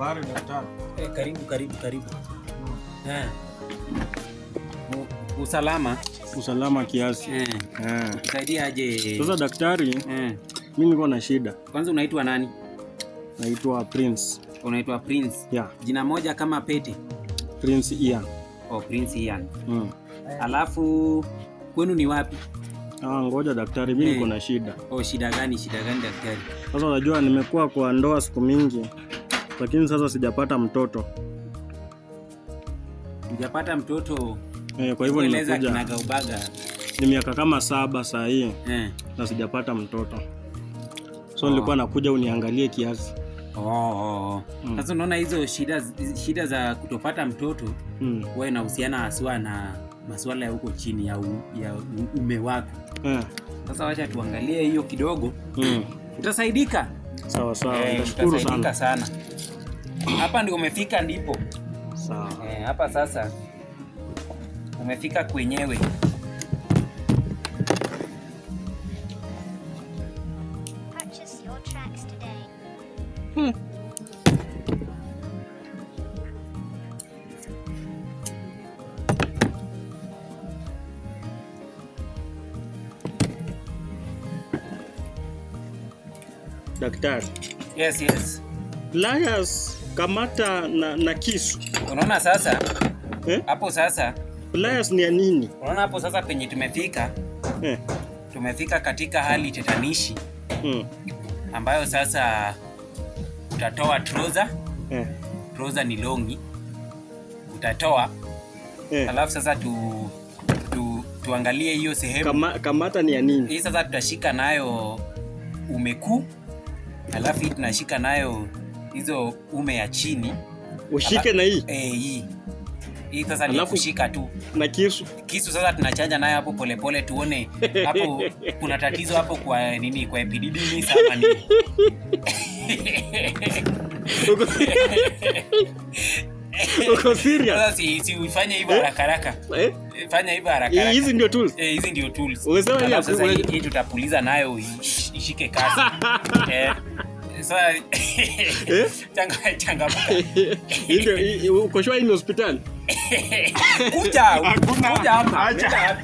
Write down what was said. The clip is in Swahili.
Habari daktari. Karibu. Usalama kiasi. Saidia aje? Sasa daktari, mimi niko na shida. Kwanza unaitwa nani? Naitwa Prince. Unaitwa Prince? Yeah. Jina moja kama pete? Prince Ian. Oh, Prince Ian. Alafu kwenu ni wapi? Ngoja daktari, mimi niko na shida. Oh, shida gani daktari? Sasa unajua nimekuwa kwa ndoa siku mingi, lakini sasa sijapata mtoto. Hujapata mtoto? Kwa hivyo nimekuja. Kinagaubaga. Ni miaka kama 7 saa hii. Na sijapata mtoto. So nilikuwa nakuja uniangalie kiasi. Sasa unaona hizo shida za kutopata mtoto wewe inahusiana haswa na masuala ya huko chini ya ume wako. Sasa wacha tuangalie hiyo kidogo. Utasaidika? Sawa. Nashukuru sana. Hapa ndio umefika ndipo. Sawa. Hapa sasa umefika kwenyewe. Purchase your tracks today. Daktari. Yes. Pliers, kamata na kisu. Unaona sasa? Hapo sasa. Pliers ni ya nini? Unaona hapo sasa penye tumefika? Tumefika katika hali tetanishi. Ambayo sasa utatoa trouser. Trouser ni longi. Utatoa. Alafu sasa tuangalie hiyo sehemu. Kamata ni ya nini? Hii sasa tutashika nayo umekuu. Alafu hii tunashika nayo hizo ume ya chini. Ushike na hii? Hii sasa ni kushika tu. Na kisu? Kisu sasa tunachanja nayo hapo polepole tuone hapo kuna tatizo hapo kwa nini, kwa epididymis hapa ni. Uko serious? Sasa si ufanye hivyo haraka. Fanya hivyo haraka. Hizi ndio tools? Hizi ndio tools. Unasema sasa hii tutapuliza nayo ishike kasi. Sasa changamuka. Ndio uko shwari ni hospitali? Kuja hapa.